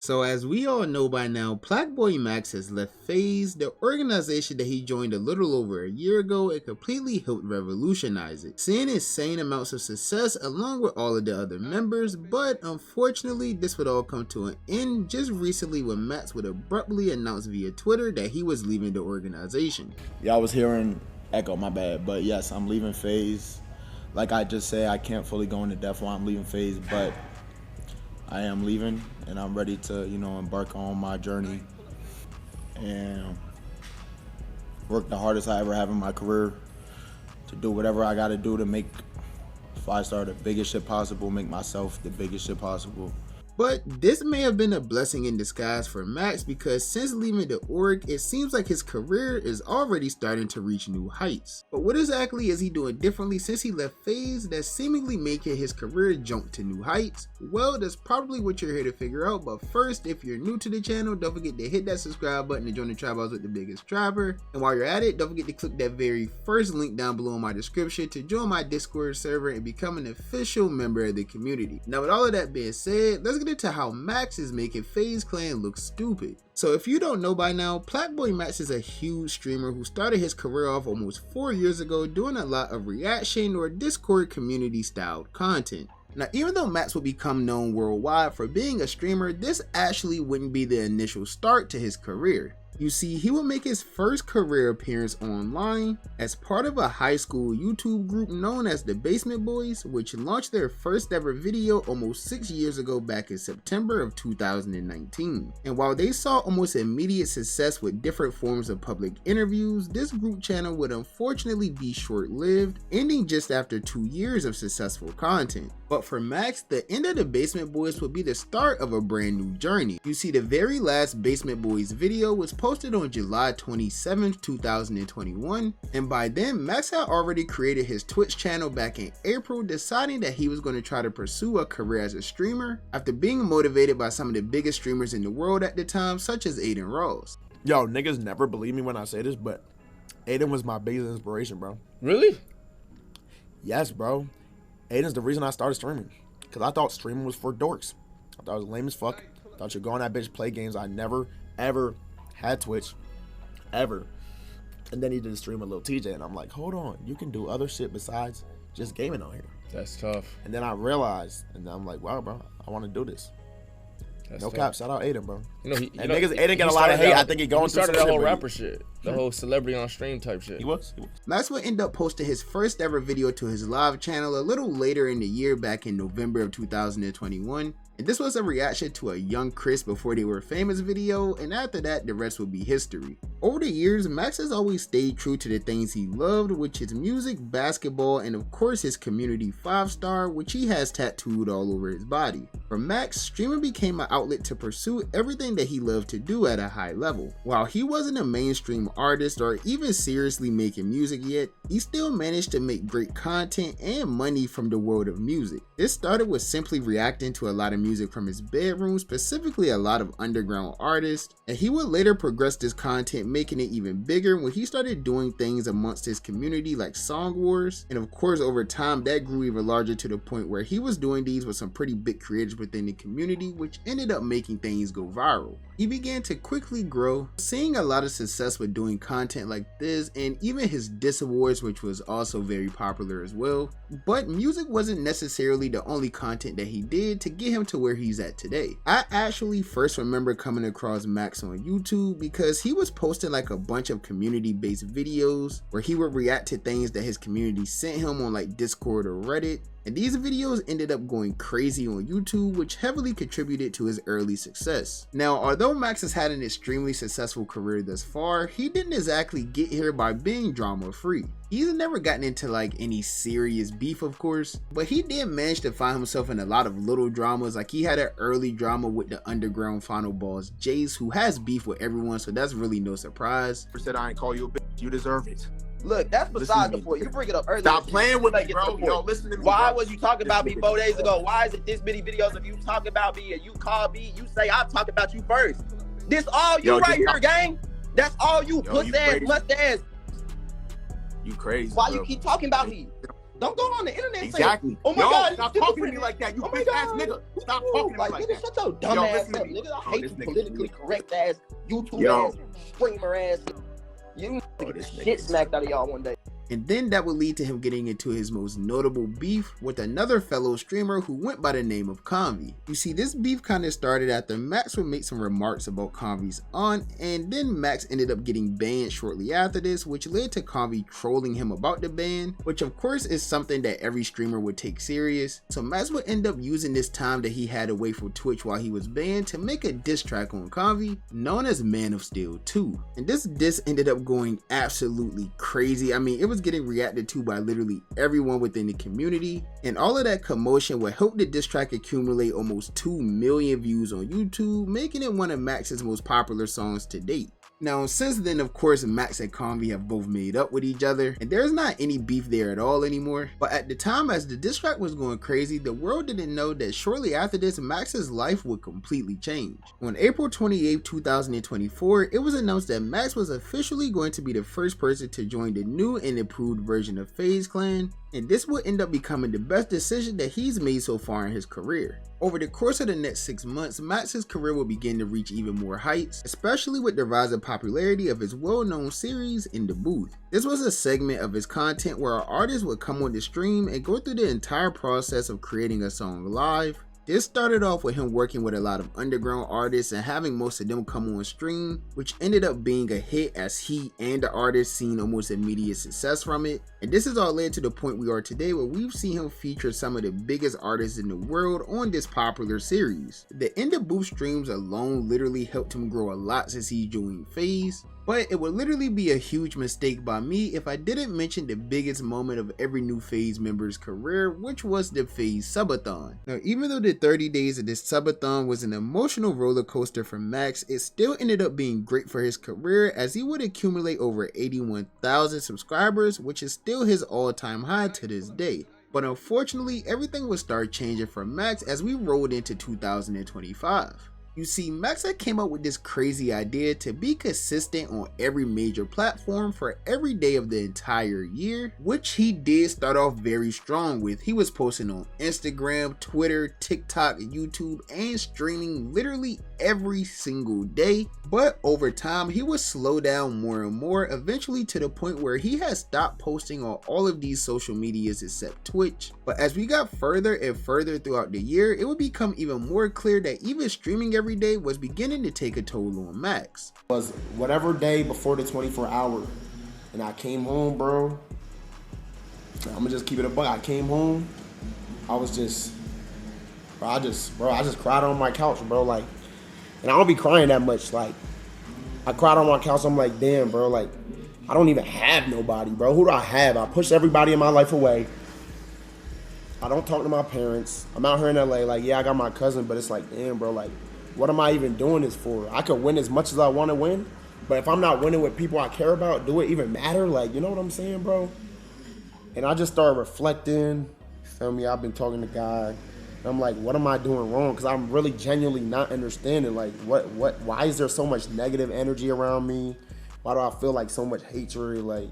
So as we all know by now, PlaqueBoyMax has left FaZe, the organization that he joined a little over a year ago, and completely helped revolutionize it, seeing insane amounts of success along with all of the other members. But unfortunately, this would all come to an end just recently when Max would abruptly announce via Twitter that he was leaving the organization. Yeah, I was hearing echo, my bad, but yes, I'm leaving FaZe. Like I just said, I can't fully go into depth why I'm leaving FaZe, but I am leaving, and I'm ready to, embark on my journey and work the hardest I ever have in my career to do whatever I got to do to make FaZe Star the biggest shit possible, make myself the biggest shit possible. But this may have been a blessing in disguise for Max, because since leaving the org, it seems like his career is already starting to reach new heights. But what exactly is he doing differently since he left FaZe that's seemingly making his career jump to new heights? Well, that's probably what you're here to figure out. But first, if you're new to the channel, don't forget to hit that subscribe button to join the tribe house with the biggest trapper. And while you're at it, don't forget to click that very first link down below in my description to join my Discord server and become an official member of the community. Now, with all of that being said, let's get into how Max is making FaZe Clan look stupid. So if you don't know by now, PlaqueBoyMax is a huge streamer who started his career off almost 4 years ago doing a lot of reaction or Discord community styled content. Now, even though Max would become known worldwide for being a streamer, this actually wouldn't be the initial start to his career. You see, he would make his first career appearance online as part of a high school YouTube group known as the Basement Boys, which launched their first ever video almost 6 years ago back in September of 2019. And while they saw almost immediate success with different forms of public interviews, this group channel would unfortunately be short-lived, ending just after 2 years of successful content. But for Max, the end of the Basement Boys would be the start of a brand new journey. You see, the very last Basement Boys video was posted on July 27th, 2021, and by then Max had already created his Twitch channel back in April, deciding that he was going to try to pursue a career as a streamer after being motivated by some of the biggest streamers in the world at the time, such as Aiden Ross. Yo, niggas never believe me when I say this, but Aiden was my biggest inspiration, bro. Really? Yes, bro. Aiden's the reason I started streaming, because I thought streaming was for dorks. I thought it was lame as fuck. I thought you'd go on that bitch, play games. I never, ever had Twitch, ever. And then he did stream a little TJ, and I'm like, hold on, you can do other shit besides just gaming on here. That's tough. And then I realized, and then I'm like, wow, bro, I want to do this. That's no tough. cap, shout out Aiden, bro. Niggas, Aiden get a lot of hate. I think he going through started some that whole shit, rapper shit, the whole celebrity on stream type shit. He was. Max would end up posting his first ever video to his live channel a little later in the year, back in November of 2021. And this was a reaction to a young Chris before they were famous video, and after that, the rest would be history. Over the years, Max has always stayed true to the things he loved, which is music, basketball, and of course his community 5-star, which he has tattooed all over his body. For Max, streaming became an outlet to pursue everything that he loved to do at a high level. While he wasn't a mainstream artist or even seriously making music yet, he still managed to make great content and money from the world of music. This started with simply reacting to a lot of music from his bedroom, specifically a lot of underground artists, and he would later progress this content, making it even bigger when he started doing things amongst his community like song wars. And of course, over time that grew even larger to the point where he was doing these with some pretty big creators within the community, which ended up making things go viral. He began to quickly grow, seeing a lot of success with doing content like this, and even his diss awards, which was also very popular as well. But music wasn't necessarily the only content that he did to get him to where he's at today. I actually first remember coming across Max on YouTube because he was posting like a bunch of community based videos where he would react to things that his community sent him on like Discord or Reddit. And these videos ended up going crazy on YouTube, which heavily contributed to his early success. Now, although Max has had an extremely successful career thus far, he didn't exactly get here by being drama free. He's never gotten into like any serious beef, of course, but he did manage to find himself in a lot of little dramas. Like he had an early drama with the underground final boss Jace, who has beef with everyone, so that's really no surprise. Said I ain't call you a bitch, you deserve it. Look, that's beside the point. You bring it up earlier. Stop playing with me, bro. Yo, listen to me. Why bro. was you talking about me 4 days ago? Why is it this many videos of you talking about me and you call me? You say I'm talking about you first. This all you right here, gang. That's all you puss ass, must ass. You crazy. Why bro. you keep talking about me? Don't go on the internet Exactly. saying, oh my Yo, God, stop it's talking to me different. like that, you Oh my bitch ass God. nigga. Stop talking to me like nigga, that. shut your dumb Yo, ass listen to up, me. nigga. I Oh, hate this you nigga- politically correct ass, YouTube Yo. ass, streamer ass. You Oh, this shit nigga. smacked out of y'all one day. And then that would lead to him getting into his most notable beef with another fellow streamer who went by the name of Convy. You see, this beef kind of started after Max would make some remarks about Convy's aunt, and then Max ended up getting banned shortly after this, which led to Convy trolling him about the ban, which of course is something that every streamer would take serious. So Max would end up using this time that he had away from Twitch while he was banned to make a diss track on Convy, known as Man of Steel 2. And this diss ended up going absolutely crazy. I mean, it was getting reacted to by literally everyone within the community, and all of that commotion would help the diss track accumulate almost 2 million views on YouTube, making it one of Max's most popular songs to date. Now, since then, of course, Max and Convy have both made up with each other, and there's not any beef there at all anymore. But at the time, as the diss track was going crazy, the world didn't know that shortly after this, Max's life would completely change. On April 28, 2024, it was announced that Max was officially going to be the first person to join the new and improved version of FaZe Clan, and this would end up becoming the best decision that he's made so far in his career. Over the course of the next 6 months, Max's career will begin to reach even more heights, especially with the rise in popularity of his well-known series, In the Booth. This was a segment of his content where an artist would come on the stream and go through the entire process of creating a song live. This started off with him working with a lot of underground artists and having most of them come on stream, which ended up being a hit as he and the artist seen almost immediate success from it. And this has all led to the point we are today, where we've seen him feature some of the biggest artists in the world on this popular series. The In the Booth streams alone literally helped him grow a lot since he joined FaZe. But it would literally be a huge mistake by me if I didn't mention the biggest moment of every new FaZe member's career, which was the FaZe Subathon. Now, even though the 30 days of this Subathon was an emotional roller coaster for Max, it still ended up being great for his career, as he would accumulate over 81,000 subscribers, which is still his all-time high to this day. But unfortunately, everything would start changing for Max as we rolled into 2025. You see, Max had came up with this crazy idea to be consistent on every major platform for every day of the entire year, which he did start off very strong with. He was posting on Instagram, Twitter, TikTok, YouTube, and streaming literally every single day. But over time, he would slow down more and more, eventually to the point where he had stopped posting on all of these social medias except Twitch. But as we got further and further throughout the year, it would become even more clear that even streaming every day was beginning to take a toll on Max. Was whatever day before the 24 hour, and I came home, bro. I'm gonna just keep it a buck. I came home, I was just, I just cried on my couch, bro. Like, and I don't be crying that much. Like, I cried on my couch. I'm like, damn, bro. Like, I don't even have nobody, bro. Who do I have? I pushed everybody in my life away. I don't talk to my parents. I'm out here in LA. Like, yeah, I got my cousin, but it's like, damn, bro. Like, what am I even doing this for? I could win as much as I want to win, but if I'm not winning with people I care about, do it even matter? Like, you know what I'm saying, bro? And I just started reflecting. Feel me? I've been talking to God. And I'm like, what am I doing wrong? Because I'm really genuinely not understanding. Like, why is there so much negative energy around me? Why do I feel like so much hatred? Like,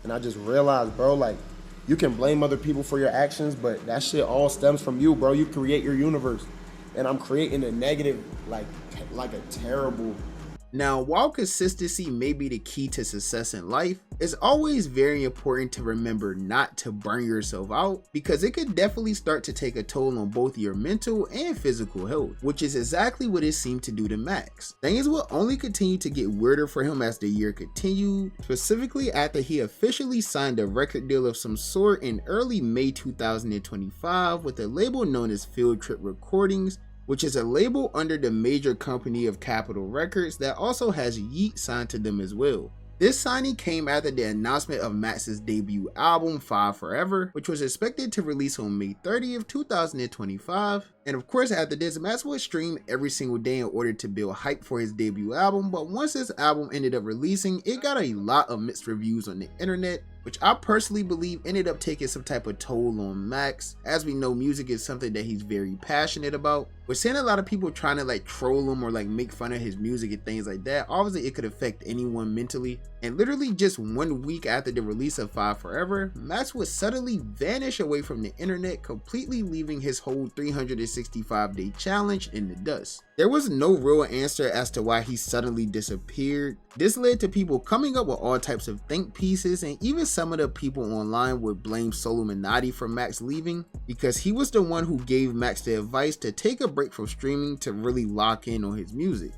and I just realized, bro, like, you can blame other people for your actions, but that shit all stems from you, bro. You create your universe. And I'm creating a negative, like a terrible. Now, while consistency may be the key to success in life, it's always very important to remember not to burn yourself out, because it could definitely start to take a toll on both your mental and physical health, which is exactly what it seemed to do to Max. Things will only continue to get weirder for him as the year continued, specifically after he officially signed a record deal of some sort in early May 2025 with a label known as Field Trip Recordings, which is a label under the major company of Capitol Records that also has Yeet signed to them as well. This signing came after the announcement of Max's debut album, 5 Forever, which was expected to release on May 30th, 2025. And of course, after this, Max would stream every single day in order to build hype for his debut album, but once this album ended up releasing, it got a lot of mixed reviews on the internet, which I personally believe ended up taking some type of toll on Max. As we know, music is something that he's very passionate about. We're seeing a lot of people trying to like troll him or like make fun of his music and things like that. Obviously, it could affect anyone mentally. And literally just 1 week after the release of 5 Forever, Max would suddenly vanish away from the internet, completely leaving his whole 365-day challenge in the dust. There was no real answer as to why he suddenly disappeared. This led to people coming up with all types of think pieces, and even some of the people online would blame Soluminati for Max leaving, because he was the one who gave Max the advice to take a break from streaming to really lock in on his music.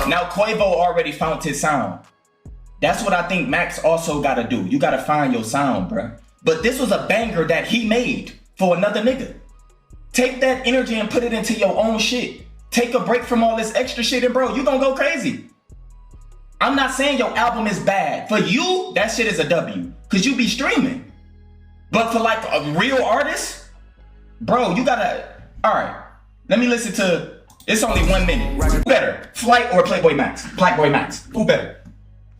Now Quavo already found his sound. That's what I think Max also gotta do. You gotta find your sound, bruh. But this was a banger that he made for another nigga. Take that energy and put it into your own shit. Take a break from all this extra shit, and bro, you gonna go crazy. I'm not saying your album is bad. For you, that shit is a W, cause you be streaming. But for like a real artist, bro, you gotta, all right, let me listen to, it's only 1 minute. Who better, Flight or PlaqueBoyMax? PlaqueBoyMax, who better?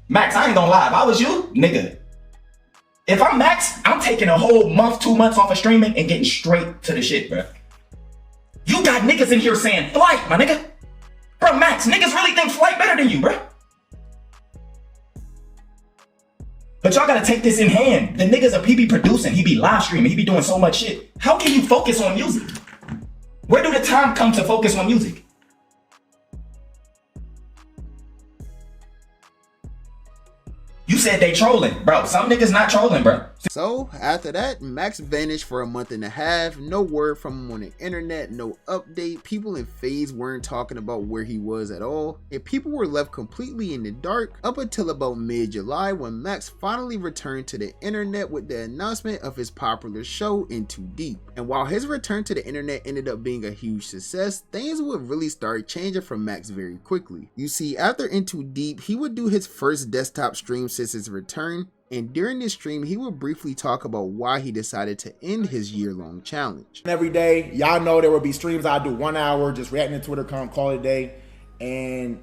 Max, I ain't gonna lie, if I was you, nigga, if I'm Max, I'm taking a whole month, 2 months off of streaming and getting straight to the shit, bro. You got niggas in here saying Flight, my nigga. Bro, Max, niggas really think Flight better than you, bro. But y'all gotta take this in hand. The niggas he be producing, he be live streaming, he be doing so much shit. How can you focus on music? Where do the time come to focus on music? You said they trolling, bro. Some niggas not trolling, bro. So after that, Max vanished for a month and a half. No word from him on the internet, no update. People in FaZe weren't talking about where he was at all, and people were left completely in the dark up until about mid-July, when Max finally returned to the internet with the announcement of his popular show Into Deep. And while his return to the internet ended up being a huge success, things would really start changing for Max very quickly. You see, after Into Deep, he would do his first desktop stream since his return, and during this stream, he would briefly talk about why he decided to end his year-long challenge. Every day, y'all know there would be streams I do 1 hour, just reacting to Twitter, call it a day. And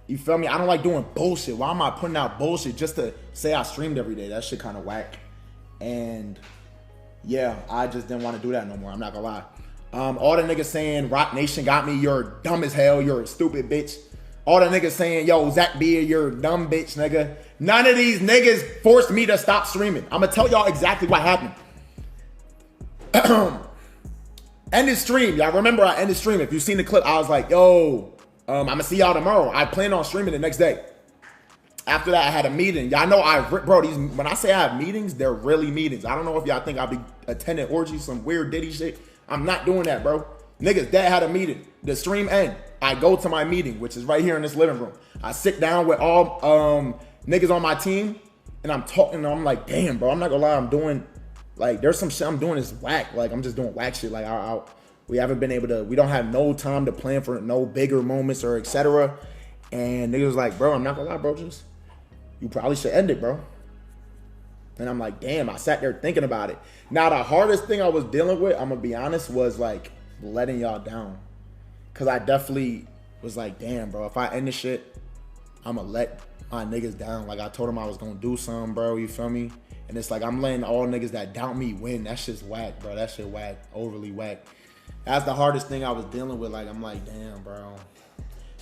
you feel me? I don't like doing bullshit. Why am I putting out bullshit just to say I streamed every day? That shit kind of whack. And yeah, I just didn't want to do that no more. I'm not gonna lie. All the niggas saying Rock Nation got me, you're dumb as hell, you're a stupid bitch. All the niggas saying, yo, Zach Beard, you're a dumb bitch, nigga. None of these niggas forced me to stop streaming. I'm gonna tell y'all exactly what happened. Ended stream. Y'all remember I ended stream. If you've seen the clip, I was like, yo, I'm gonna see y'all tomorrow. I plan on streaming the next day. After that, I had a meeting. Y'all know bro, when I say I have meetings, they're really meetings. I don't know if y'all think I'll be attending orgies, some weird Diddy shit. I'm not doing that, bro. Niggas, dad had a meeting. The stream end. I go to my meeting, which is right here in this living room. I sit down with all niggas on my team, and I'm talking, and I'm like, damn, bro, I'm not gonna lie, I'm doing, like, there's some shit I'm doing is whack. Like, I'm just doing whack shit. Like, we haven't been able to, we don't have no time to plan for no bigger moments or etc. And niggas was like, bro, I'm not gonna lie, bro, just, you probably should end it, bro. And I'm like, damn, I sat there thinking about it. Now, the hardest thing I was dealing with, I'm gonna be honest, was like letting y'all down. Cause I definitely was like, damn, bro, if I end this shit, I'm gonna let my niggas down. Like, I told them I was gonna do something, bro, you feel me? And it's like, I'm letting all niggas that doubt me win. That shit's whack, bro. That shit whack, overly whack. That's the hardest thing I was dealing with. Like, I'm like, damn, bro.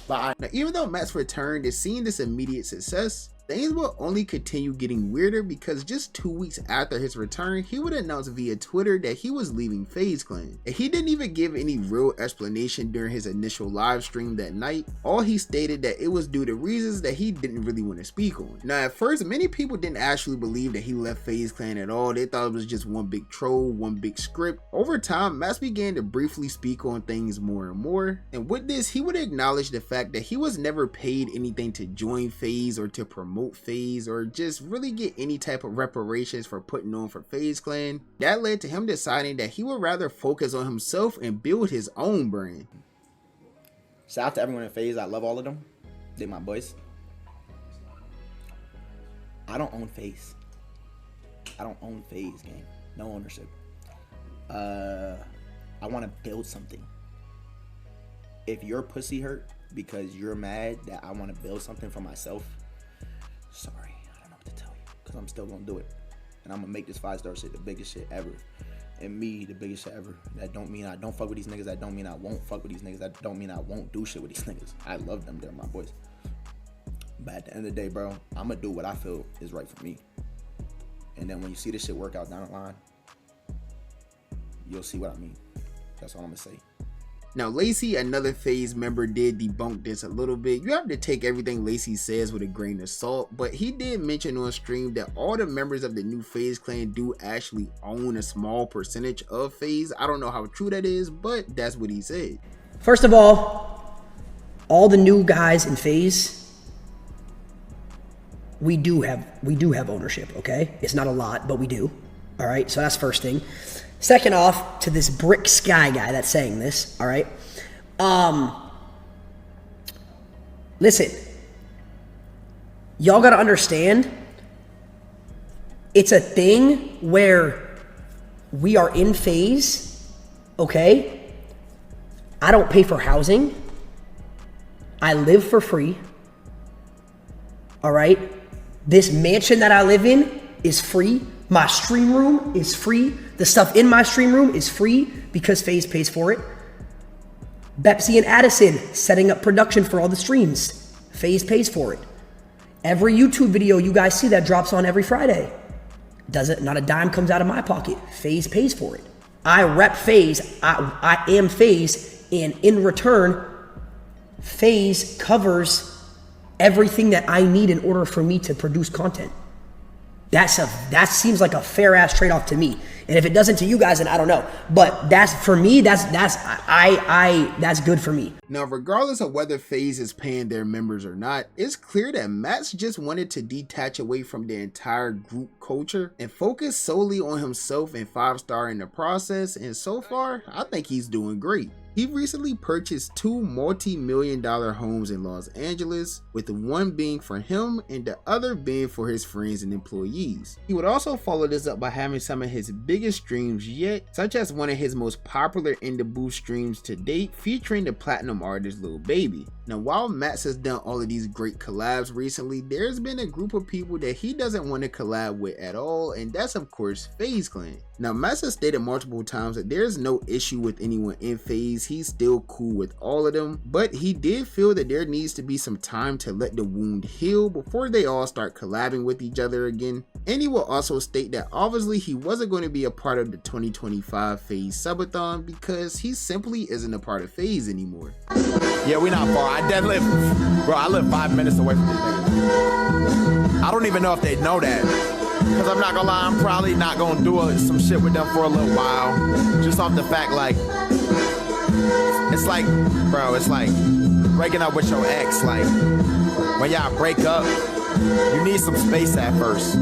But now, even though Max returned and seeing this immediate success, things will only continue getting weirder, because just 2 weeks after his return, he would announce via Twitter that he was leaving FaZe Clan. And he didn't even give any real explanation during his initial live stream that night. All he stated that it was due to reasons that he didn't really want to speak on. Now, at first, many people didn't actually believe that he left FaZe Clan at all. They thought it was just one big troll, one big script. Over time, Max began to briefly speak on things more and more. And with this, he would acknowledge the fact that he was never paid anything to join FaZe or to promote FaZe or just really get any type of reparations for putting on for FaZe Clan. That led to him deciding that he would rather focus on himself and build his own brand. Shout out to everyone in FaZe. I love all of them. They my boys. I don't own FaZe. I don't own FaZe, gang. No ownership. I want to build something. if your pussy hurt because you're mad that I want to build something for myself, sorry, I don't know what to tell you, because I'm still gonna do it, and I'm gonna make this 5-star shit the biggest shit ever, and me the biggest shit ever. That don't mean I don't fuck with these niggas. That don't mean I won't fuck with these niggas. That don't mean I won't do shit with these niggas. I love them. They're my boys. But at the end of the day, bro, I'm gonna do what I feel is right for me. And then when you see this shit work out down the line, you'll see what I mean. That's all I'm gonna say. Now, Lacey, another FaZe member, did debunk this a little bit. You have to take everything Lacey says with a grain of salt, but he did mention on stream that all the members of the new FaZe Clan do actually own a small percentage of FaZe. I don't know how true that is, but that's what he said. First of all the new guys in FaZe, we do have ownership, okay? It's not a lot, but we do. All right, so that's first thing. Second off, to this Brick Sky guy that's saying this, all right? Listen, y'all gotta understand, it's a thing where we are in FaZe, okay? I don't pay for housing. I live for free, all right? This mansion that I live in is free. My stream room is free. The stuff in my stream room is free because FaZe pays for it. Bepsy and Addison setting up production for all the streams. FaZe pays for it. Every YouTube video you guys see that drops on every Friday. Not a dime comes out of my pocket. FaZe pays for it. I rep FaZe. I am FaZe, and in return, FaZe covers everything that I need in order for me to produce content. That seems like a fair ass trade-off to me. And if it doesn't to you guys, then I don't know. But that's for me, that's good for me. Now, regardless of whether FaZe is paying their members or not, it's clear that Max just wanted to detach away from the entire group culture and focus solely on himself and 5-star in the process. And so far, I think he's doing great. He recently purchased 2 multi-million-dollar homes in Los Angeles, with one being for him and the other being for his friends and employees. He would also follow this up by having some of his biggest streams yet, such as one of his most popular in the booth streams to date, featuring the platinum artist Lil Baby. Now, while Max has done all of these great collabs recently, there's been a group of people that he doesn't want to collab with at all, and that's of course FaZe Clan. Now, Max has stated multiple times that there's no issue with anyone in FaZe. He's still cool with all of them, but he did feel that there needs to be some time to let the wound heal before they all start collabing with each other again. And he will also state that obviously he wasn't going to be a part of the 2025 FaZe subathon because he simply isn't a part of FaZe anymore. Yeah, we not far. I live 5 minutes away from these niggas. I don't even know if they know that. Cause I'm not gonna lie, I'm probably not gonna do some shit with them for a little while. Just off the fact, like, it's like, bro, it's like breaking up with your ex. Like, when y'all break up, you need some space at first.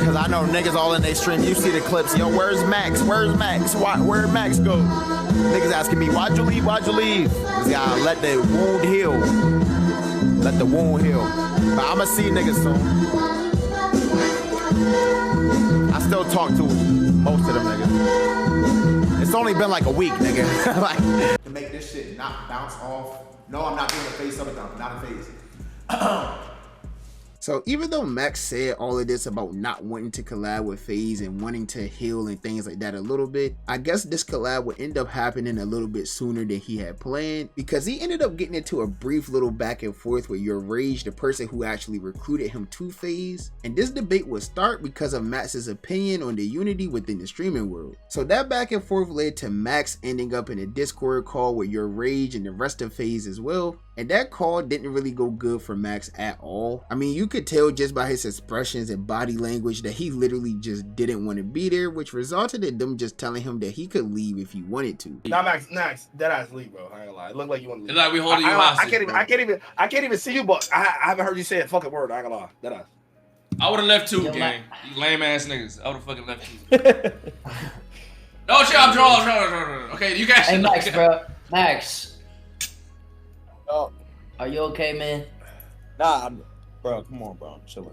Cause I know niggas all in they stream, you see the clips, yo, where's Max? Where's Max? Where'd Max go? Niggas asking me, why'd you leave? Why'd you leave? Cause gotta let the wound heal. Let the wound heal. But I'ma see niggas soon. I still talk to most of them niggas. It's only been like a week, nigga. Like, to make this shit not bounce off. No, I'm not doing a FaZe subathon. Not a FaZe. So even though Max said all of this about not wanting to collab with FaZe and wanting to heal and things like that a little bit, I guess this collab would end up happening a little bit sooner than he had planned, because he ended up getting into a brief little back and forth with Your Rage, the person who actually recruited him to FaZe. And this debate would start because of Max's opinion on the unity within the streaming world. So that back and forth led to Max ending up in a Discord call with Your Rage and the rest of FaZe as well. And that call didn't really go good for Max at all. I mean, you could tell just by his expressions and body language that he literally just didn't want to be there, which resulted in them just telling him that he could leave if he wanted to. Nah, Max, that ass leave, bro. I ain't gonna lie. It looked like you want to leave. It's like we holding you hostage. I can't even see you, but I haven't heard you say a fucking word. I ain't gonna lie. That ass. I would have left too, gang. You lame ass niggas. I would have fucking left too. No, chill. I'm drawing. Okay, you guys. Hey, Max, bro. Max. Oh. Are you okay, man? Nah, bro, come on, bro. I'm chilling.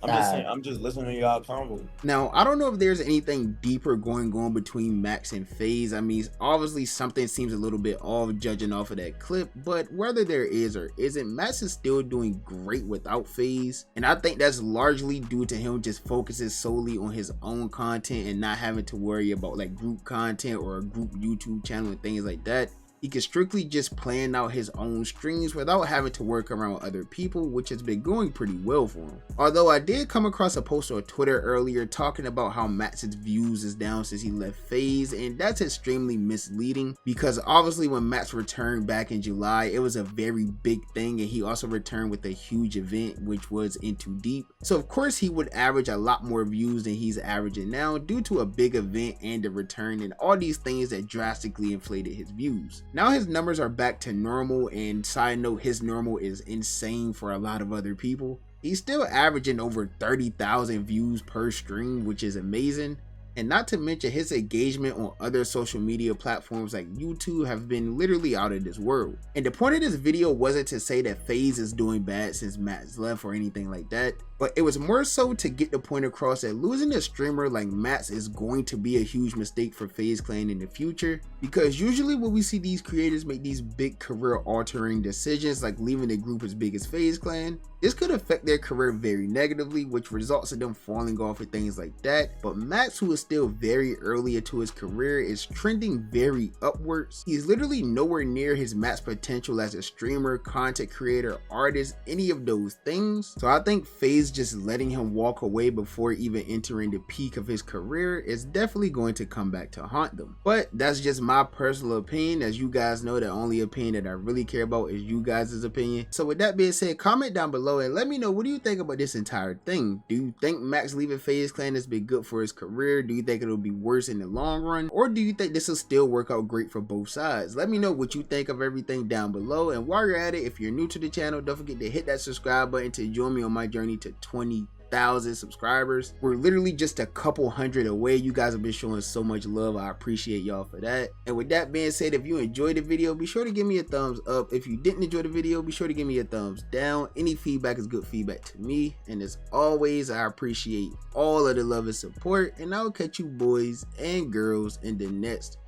I'm just listening to y'all convo. Now, I don't know if there's anything deeper going on between Max and FaZe. I mean, obviously something seems a little bit off judging off of that clip, but whether there is or isn't, Max is still doing great without FaZe, and I think that's largely due to him just focusing solely on his own content and not having to worry about like group content or a group YouTube channel and things like that. He can strictly just plan out his own streams without having to work around other people, which has been going pretty well for him. Although I did come across a post on Twitter earlier talking about how Max's views is down since he left FaZe, and that's extremely misleading because obviously when Max returned back in July, it was a very big thing, and he also returned with a huge event which was In Too Deep. So of course he would average a lot more views than he's averaging now due to a big event and a return and all these things that drastically inflated his views. Now his numbers are back to normal, and side note, his normal is insane for a lot of other people. He's still averaging over 30,000 views per stream, which is amazing. And not to mention his engagement on other social media platforms like YouTube have been literally out of this world. And the point of this video wasn't to say that FaZe is doing bad since Max left or anything like that, but it was more so to get the point across that losing a streamer like Max is going to be a huge mistake for FaZe Clan in the future, because usually when we see these creators make these big career altering decisions like leaving the group as big as FaZe Clan, this could affect their career very negatively, which results in them falling off and things like that. But Max, who is still very early into his career, is trending very upwards. He's literally nowhere near his max potential as a streamer, content creator, artist, any of those things. So I think FaZe just letting him walk away before even entering the peak of his career is definitely going to come back to haunt them. But that's just my personal opinion. As you guys know, the only opinion that I really care about is you guys' opinion. So with that being said, comment down below and let me know, what do you think about this entire thing? Do you think Max leaving FaZe Clan has been good for his career? Do you think it'll be worse in the long run? Or do you think this will still work out great for both sides? Let me know what you think of everything down below. And while you're at it, if you're new to the channel, don't forget to hit that subscribe button to join me on my journey to 20,000 subscribers. We're literally just a couple hundred away. You guys have been showing so much love. I appreciate y'all for that. And with that being said, if you enjoyed the video, be sure to give me a thumbs up. If you didn't enjoy the video, be sure to give me a thumbs down. Any feedback is good feedback to me. And as always, I appreciate all of the love and support. And I'll catch you boys and girls in the next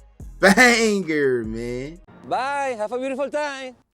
banger, man. Bye. Have a beautiful time.